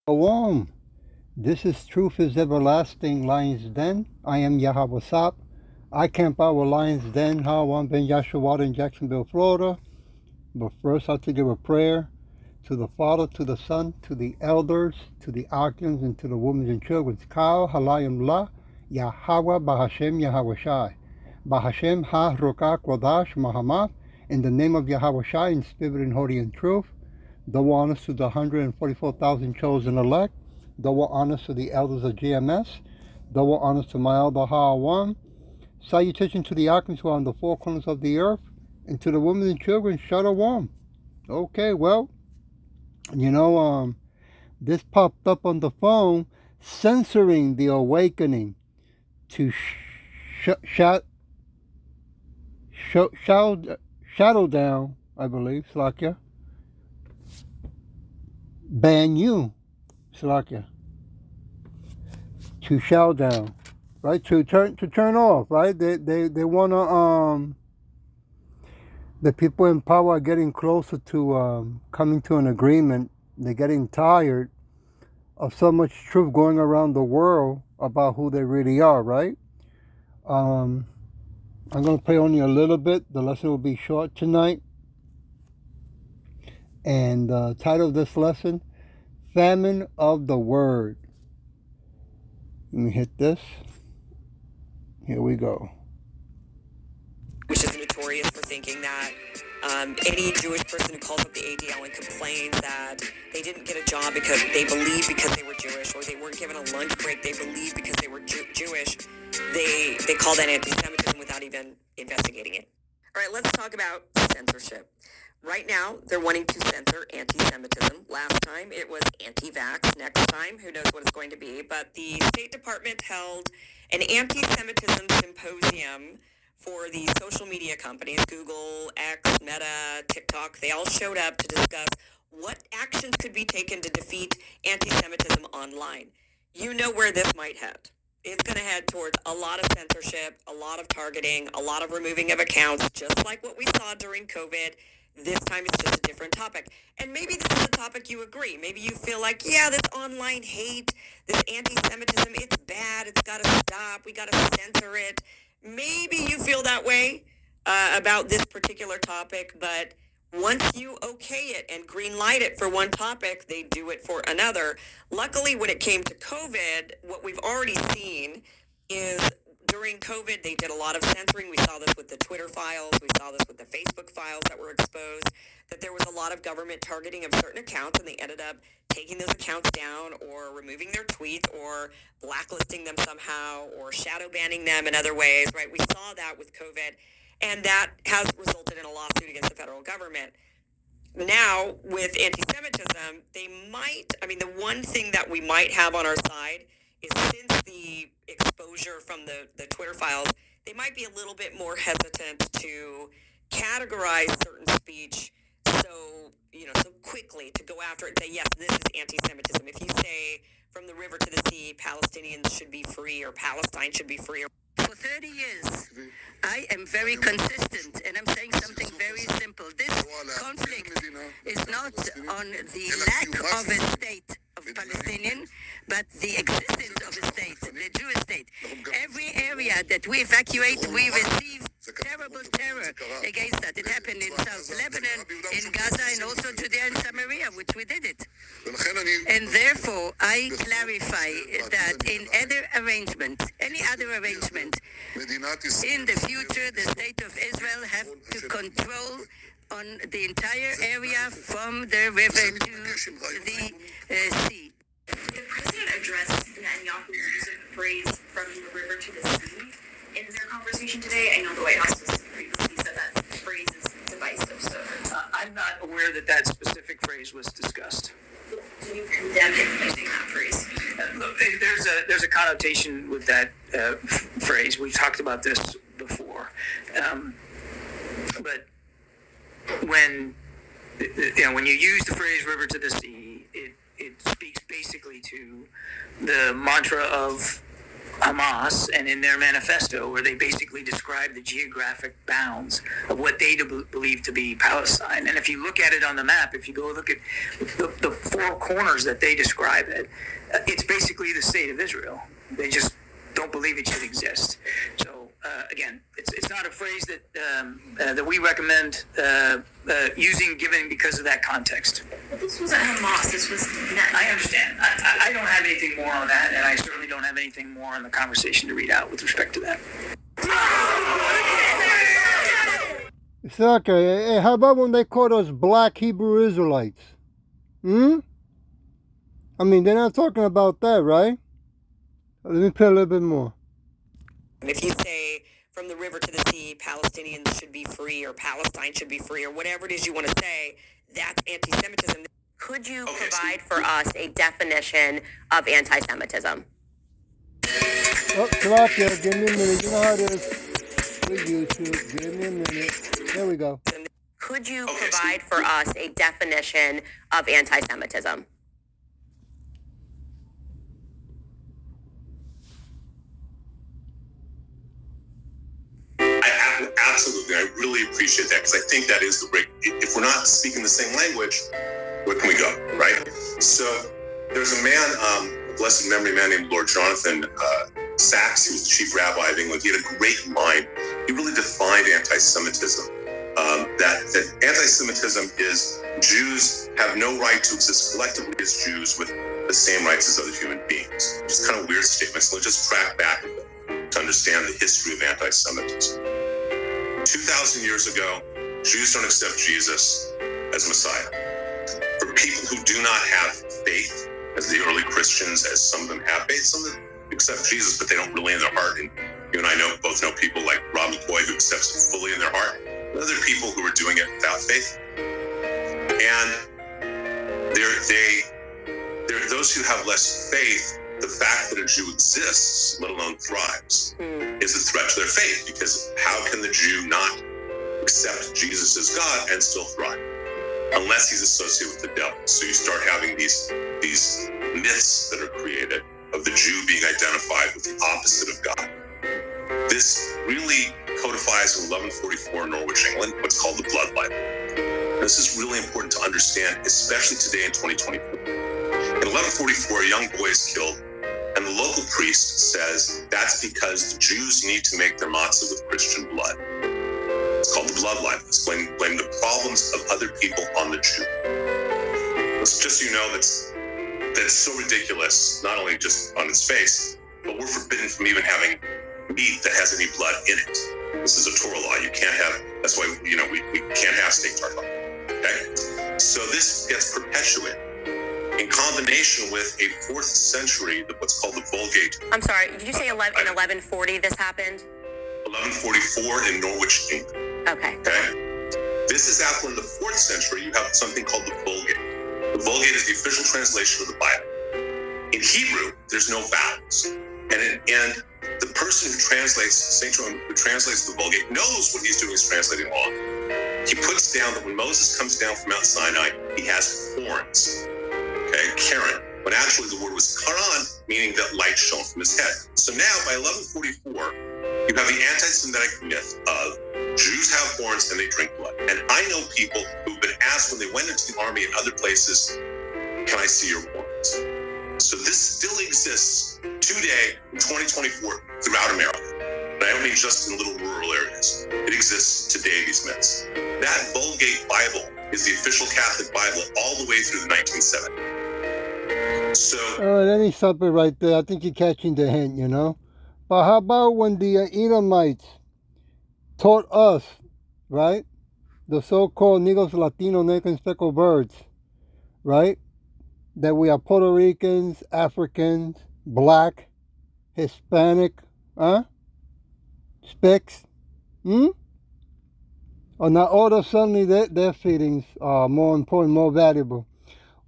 Shalom. This is Truth is Everlasting Lion's Den. I am Yahweh Sap. I camp out with Lion's Den, Hawan Ben Yashua in Jacksonville, Florida. But first, I have to give a prayer to the Father, to the Son, to the elders, to the archons, and to the women and children. Kal Halayim La, Yahweh Bahashem Yahweh Shai. Bahashem Ha Rokah Kodash Mahamat. In the name of Yahweh Shai, in spirit and holy and truth. Double honors to the 144,000 chosen elect. Double honors to the elders of GMS. Double honors to my elder Ha1. Salutation to the archons who are on the four corners of the earth. And to the women and children, Shalom. Okay, well, this popped up on the phone, censoring the awakening to shadow down, I believe, Slakia. Ban you, Slakia. To shout down, right? To turn off, right? They wanna the people in power are getting closer to coming to an agreement. They're getting tired of so much truth going around the world about who they really are, right? I'm gonna play only a little bit. The lesson will be short tonight. And the title of this lesson, Famine of the Word. Let me hit this. Here we go. Which is notorious for thinking that any Jewish person who calls up the ADL and complains that they didn't get a job because they believe because they were Jewish, or they weren't given a lunch break they believe because they were Jewish, they call that anti-Semitism without even investigating it. All right, let's talk about censorship. Right now, they're wanting to censor anti-Semitism. Last time, it was anti-vax. Next time, who knows what it's going to be. But the State Department held an anti-Semitism symposium for the social media companies, Google, X, Meta, TikTok. They all showed up to discuss what actions could be taken to defeat anti-Semitism online. You know where this might head. It's going to head towards a lot of censorship, a lot of targeting, a lot of removing of accounts, just like what we saw during COVID. This time it's just a different topic. And maybe this is a topic you agree. Maybe you feel like, yeah, this online hate, this anti-Semitism, it's bad. It's got to stop. We got to censor it. Maybe you feel that way about this particular topic, but once you okay it and green light it for one topic, they do it for another. Luckily, when it came to COVID, what we've already seen is during COVID, they did a lot of censoring. We saw this with the Twitter files. We saw this with the Facebook files that were exposed, that there was a lot of government targeting of certain accounts, and they ended up taking those accounts down or removing their tweets or blacklisting them somehow or shadow banning them in other ways, right? We saw that with COVID, and that has resulted in a lawsuit against the federal government. Now, with anti-Semitism, the one thing that we might have on our side is, since the exposure from the Twitter files, they might be a little bit more hesitant to categorize certain speech so quickly, to go after it and say, yes, this is anti-Semitism. If you say, from the river to the sea, Palestinians should be free, or Palestine should be free. For 30 years, I am very consistent, and I'm saying something very simple. This conflict is not on the lack of a state of Palestinian, but the existence of a state, the Jewish state. Every area that we evacuate, we receive terrible terror against that. It happened in South Lebanon, in Gaza, and also Judea and Samaria, which we did it. And therefore, I clarify that in any other arrangement, in the future, the state of Israel have to control on the entire area from the river to the sea. The president addressed Netanyahu's use of the phrase "from the river to the sea" in their conversation today. I know the White House previously said that phrase is divisive. So I'm not aware that specific phrase was discussed. Do you condemn him using that phrase? There's a connotation with that phrase. We've talked about this before, but when you use the phrase "river to the sea," it speaks basically to the mantra of Hamas and in their manifesto, where they basically describe the geographic bounds of what they believe to be Palestine. And if you look at it on the map, if you go look at the four corners that they describe it, it's basically the state of Israel. They just don't believe it should exist. So again, it's not a phrase that we recommend using, given because of that context. But this wasn't Hamas. This was. I understand. I don't have anything more on that, and I certainly don't have anything more on the conversation to read out with respect to that. It's okay. Hey, how about when they called us black Hebrew Israelites? I mean, they're not talking about that, right? Let me play a little bit more. If you say from the river to the sea, Palestinians should be free, or Palestine should be free, or whatever it is you want to say, that's anti-Semitism. Could you provide for us a definition of anti-Semitism? Oh, Slovakia, give me a minute. You know how it is with YouTube. Give me a minute. There we go. Could you provide for us a definition of anti-Semitism? Absolutely. I really appreciate that, because I think that is the break. If we're not speaking the same language, where can we go, right? So there's a man, a blessed memory man named Lord Jonathan Sachs. He was the chief rabbi of England. He had a great mind. He really defined anti-Semitism. That anti-Semitism is Jews have no right to exist collectively as Jews with the same rights as other human beings. It's kind of weird statements. So let's just track back to understand the history of anti-Semitism. 2,000 years ago, Jews don't accept Jesus as Messiah. For people who do not have faith, as the early Christians, as some of them have faith, some of them accept Jesus, but they don't really in their heart. And you and I both know people like Rob McCoy who accepts it fully in their heart, and other people who are doing it without faith. And there are those who have less faith. The fact that a Jew exists, let alone thrives, is a threat to their faith, because how can the Jew not accept Jesus as God and still thrive? Unless he's associated with the devil. So you start having these myths that are created of the Jew being identified with the opposite of God. This really codifies in 1144 in Norwich, England, what's called the Blood Libel. This is really important to understand, especially today in 2024. In 1144, a young boy is killed, and the local priest says that's because the Jews need to make their matzah with Christian blood. It's called the blood libel. It's blame the problems of other people on the Jew. It's just, that's so ridiculous, not only just on its face, but we're forbidden from even having meat that has any blood in it. This is a Torah law. You can't have, that's why, we can't have steak tartar. Okay? So this gets perpetuated in combination with a 4th century, what's called the Vulgate. I'm sorry, did you say in 1140 this happened? 1144 in Norwich, England. Okay. This is after, in the 4th century, you have something called the Vulgate. The Vulgate is the official translation of the Bible. In Hebrew, there's no vowels. And the person who translates, St. Jerome, who translates the Vulgate, knows what he's doing is translating law. He puts down that when Moses comes down from Mount Sinai, he has horns. Okay, Karen, when actually the word was Karan, meaning that light shone from his head. So now, by 1144, you have the anti-Semitic myth of Jews have horns and they drink blood. And I know people who've been asked when they went into the army and other places, can I see your horns? So this still exists today in 2024 throughout America. And I don't mean just in little rural areas. It exists today, these myths. That Vulgate Bible is the official Catholic Bible all the way through the 1970s. So, let me stop it right there. I think you're catching the hint, But how about when the Edomites taught us, right? The so-called Negros, Latino, Native, speckled birds, right? That we are Puerto Ricans, Africans, Black, Hispanic, Specs, Or now all of a sudden their feelings are more important, more valuable.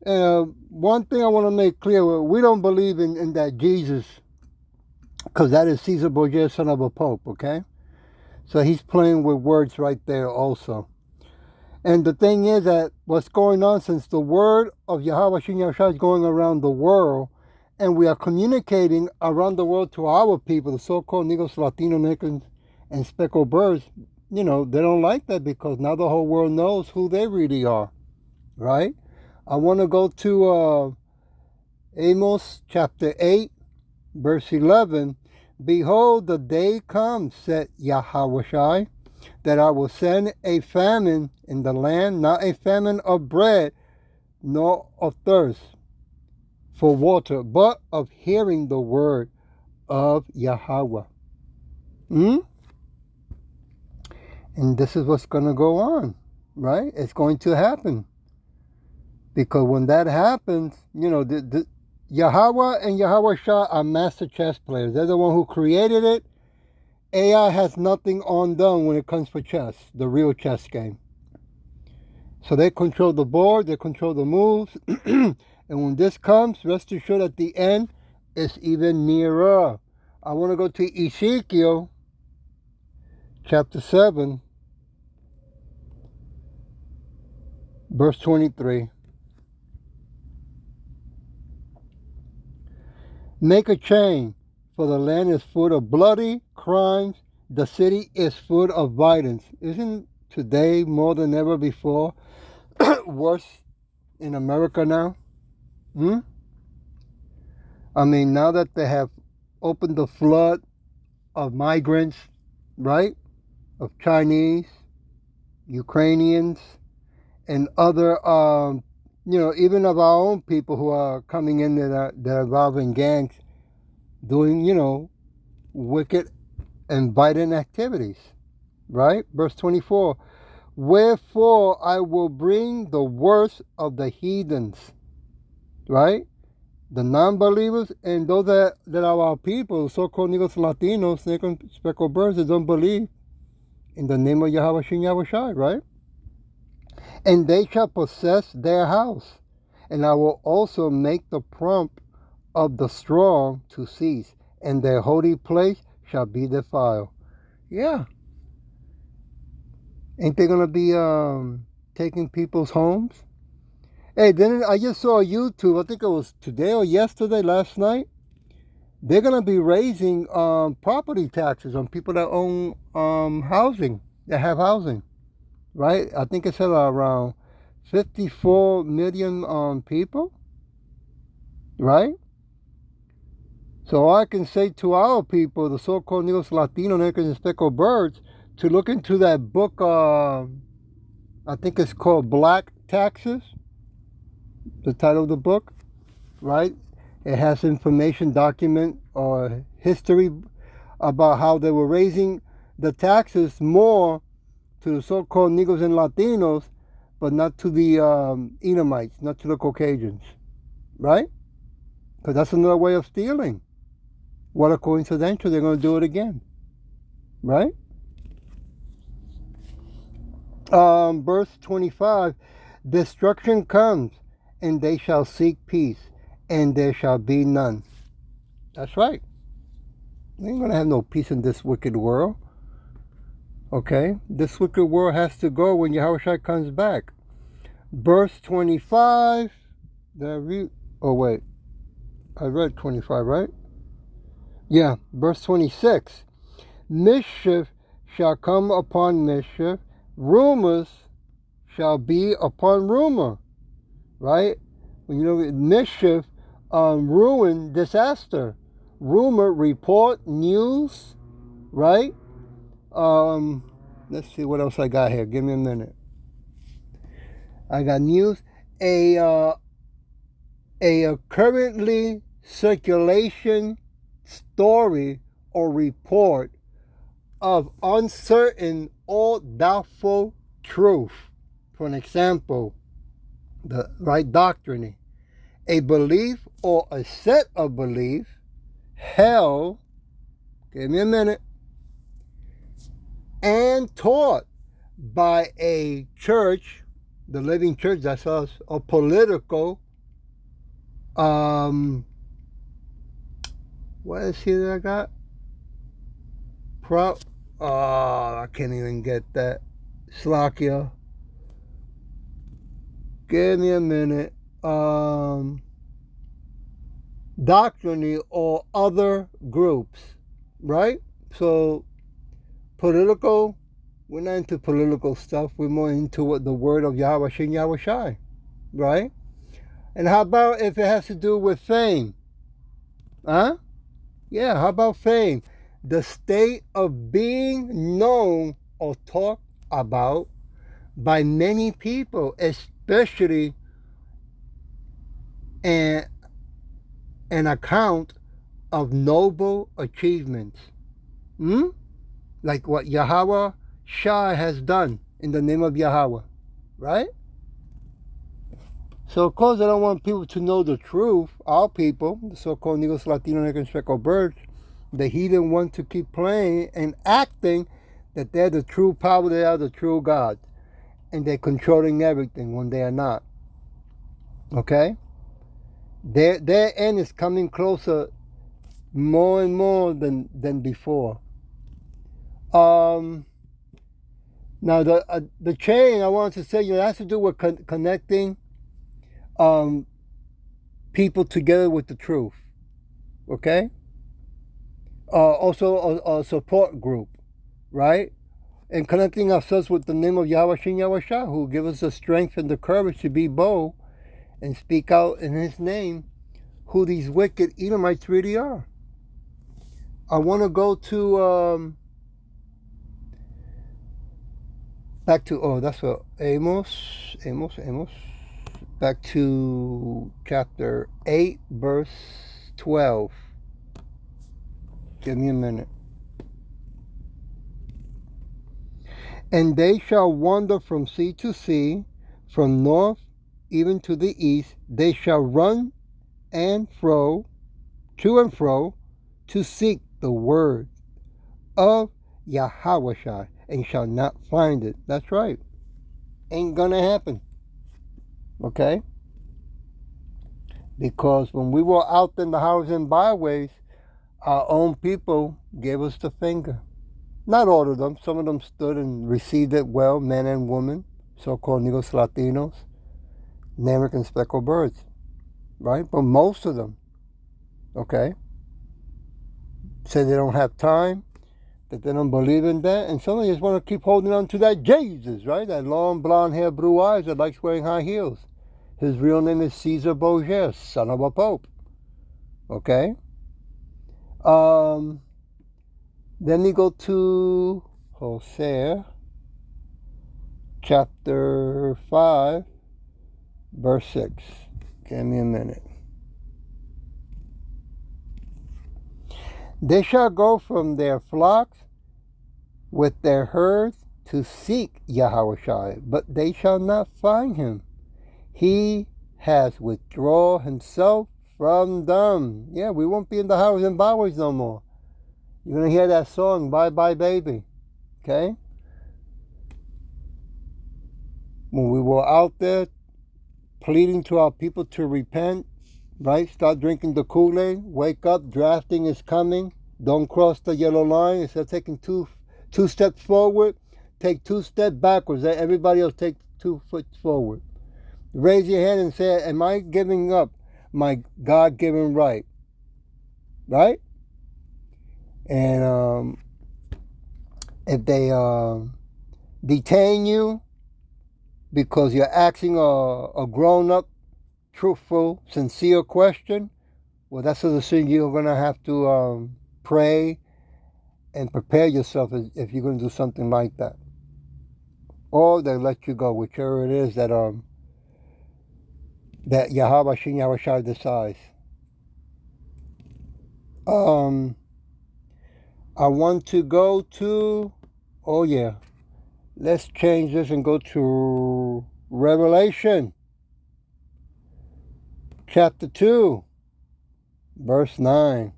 One thing I want to make clear, we don't believe in that Jesus, because that is Caesar Borgia, son of a pope, okay? So he's playing with words right there also. And the thing is that what's going on, since the word of Yahweh Shin Yahushua is going around the world, and we are communicating around the world to our people, the so-called Negros, Latino Americans, and speckled birds. They don't like that because now the whole world knows who they really are, right? I want to go to Amos chapter 8, verse 11. Behold, the day comes, said Yahweh, that I will send a famine in the land, not a famine of bread, nor of thirst for water, but of hearing the word of Yahweh. And this is what's going to go on, right? It's going to happen. Because when that happens, the Yahweh and Yahweh Shah are master chess players. They're the one who created it. AI has nothing on them when it comes for chess, the real chess game. So they control the board, they control the moves. And when this comes, rest assured at the end, it's even nearer. I want to go to Ezekiel chapter 7, verse 23. Make a chain, for the land is full of bloody crimes. The city is full of violence. Isn't today more than ever before worse in America now? I mean, now that they have opened the flood of migrants, right? Of Chinese, Ukrainians, and other, even of our own people who are coming in that are involved in gangs, doing, wicked and violent activities, right? Verse 24, wherefore I will bring the worst of the heathens, right? The non-believers and those that are our people, so-called Negros, Latinos, speckled birds that don't believe in the name of Yahweh Shem Yahweh Shai, right? And they shall possess their house, and I will also make the prompt of the strong to cease, and their holy place shall be defiled. Yeah. Ain't they gonna be taking people's homes? Hey, then I just saw YouTube, I think it was today or yesterday, last night. They're gonna be raising property taxes on people that own housing, that have housing. Right? I think it's around 54 million people. Right? So all I can say to our people, the so-called Negros, Latino, Americans, and speckled birds, to look into that book, I think it's called Black Taxes, the title of the book, right? It has information, document, or history about how they were raising the taxes more to the so-called Negros and Latinos, but not to the Edomites, not to the Caucasians, right? Because that's another way of stealing. What a coincidence, they're going to do it again, right? Verse 25, destruction comes, and they shall seek peace, and there shall be none. That's right. We ain't going to have no peace in this wicked world. Okay? This wicked world has to go when Yahushua comes back. Verse 25. Did I read? Oh, wait. I read 25, right? Yeah. Verse 26. Mischief shall come upon mischief. Rumors shall be upon rumor. Right? Mischief, ruin, disaster. Rumor, report, news. Right? Let's see what else I got here. Give me a minute. I got news. A currently circulation story or report of uncertain or doubtful truth. For an example, the right doctrine, a belief or a set of beliefs held, give me a minute, and taught by a church, the living church, that's us, a political, what is here that I got? I can't even get that. Slakia. Give me a minute. doctrinally or other groups, right? So political, we're not into political stuff. We're more into what the word of Yahweh Shin Yahweh Shai, right? And how about if it has to do with fame? Huh? Yeah, how about fame? The state of being known or talked about by many people, especially an account of noble achievements. Hmm? Like what Yahweh Shai has done in the name of Yahweh, right? So of course I don't want people to know the truth, our people, the so-called Negros, Latino, and speckled birds. The heathen want to keep playing and acting that they're the true power, they are the true God, and they're controlling everything when they are not. Okay? Their end is coming closer more and more than before. Now the chain I wanted to say, it has to do with connecting people together with the truth. Okay? Also a support group, right? And connecting ourselves with the name of Yahweh Shin Yahweh Shah, who give us the strength and the courage to be bold and speak out in His name who these wicked Edomites really are. I want to go to back to that's what Amos. Back to chapter 8, verse 12. Give me a minute. And they shall wander from sea to sea, from north even to the east. They shall run and fro, to and fro, to seek the word of Yahweh, and shall not find it. That's right. Ain't gonna happen. Okay? Because when we were out in the highways and byways, our own people gave us the finger. Not all of them. Some of them stood and received it well, men and women, so-called Negros Latinos, American speckled birds, right? But most of them, okay, say they don't have time, that they don't believe in that, and some of them just want to keep holding on to that Jesus, right? That long blonde hair, blue eyes that likes wearing high heels. His real name is Caesar Borgia, son of a pope. Okay? Then we go to Hosea chapter 5, verse 6. Give me a minute. They shall go from their flocks with their herds to seek Yahweh, but they shall not find him. He has withdrawn himself from them. Yeah, we won't be in the highways and byways no more. You're going to hear that song, Bye Bye Baby. Okay? When we were out there pleading to our people to repent, right? Start drinking the Kool-Aid. Wake up. Drafting is coming. Don't cross the yellow line. Instead of taking two steps forward, take 2 steps backwards. Everybody else take 2 foot forward. Raise your hand and say, am I giving up my God-given right? Right? And if they detain you because you're asking a grown-up, truthful, sincere question, well, that's a decision you're going to have to pray and prepare yourself if you're going to do something like that. Or they let you go, whichever it is that Yahweh Shin Yahweh Shai decides. I want to go to, let's change this and go to Revelation chapter 2, verse 9.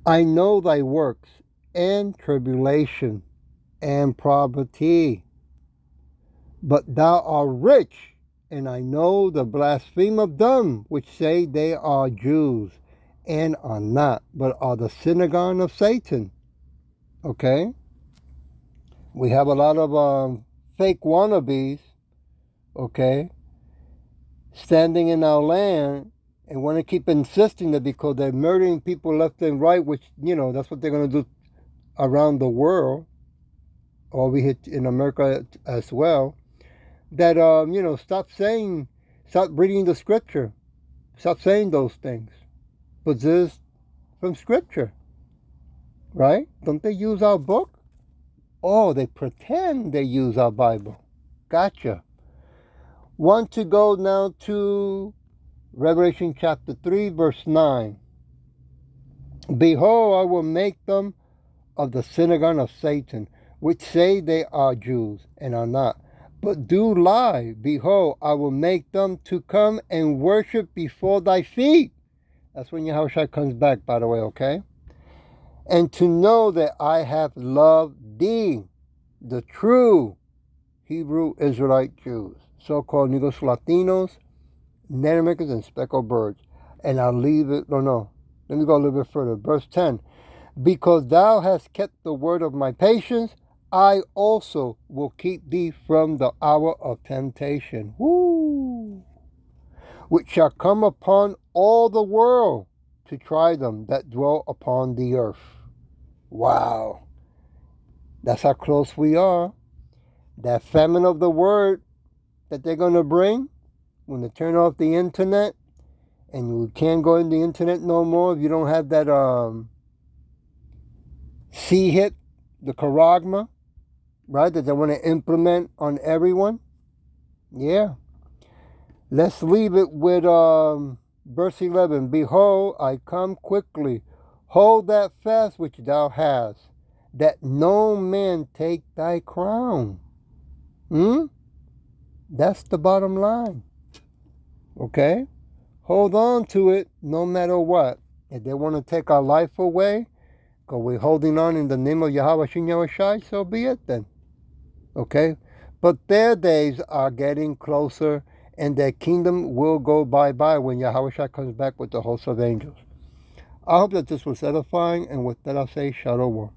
I know thy works and tribulation and poverty, but thou art rich, and I know the blaspheme of them which say they are Jews, and are not, but are the synagogue of Satan. Okay? We have a lot of fake wannabes, okay, standing in our land and want to keep insisting that because they're murdering people left and right, which, that's what they're going to do around the world, or we hit in America as well, that, stop reading the scripture. Stop saying those things. But this is from scripture, right? Don't they use our book? Oh, they pretend they use our Bible. Gotcha. Want to go now to Revelation chapter 3, verse 9. Behold, I will make them of the synagogue of Satan, which say they are Jews, and are not, but do lie. Behold, I will make them to come and worship before thy feet. That's when Yahushua comes back, by the way, okay? And to know that I have loved thee, the true Hebrew Israelite Jews, so-called Negros Latinos, Native Americans, and speckled birds. And I'll leave it, no. Let me go a little bit further. Verse 10. Because thou hast kept the word of my patience, I also will keep thee from the hour of temptation. Woo! Which shall come upon all the world to try them that dwell upon the earth. Wow. That's how close we are. That famine of the word that they're going to bring when they turn off the internet, and you can't go in the internet no more if you don't have that C-hit, the charagma, right, that they want to implement on everyone. Yeah. Let's leave it with verse 11. Behold, I come quickly. Hold that fast which thou hast, that no man take thy crown. That's the bottom line. Okay? Hold on to it no matter what. If they want to take our life away, because we're holding on in the name of Yahweh Shin Yahushai, so be it then. Okay? But their days are getting closer, and their kingdom will go bye-bye when Yahushua comes back with the host of angels. I hope that this was edifying, and with that I'll say Shalom.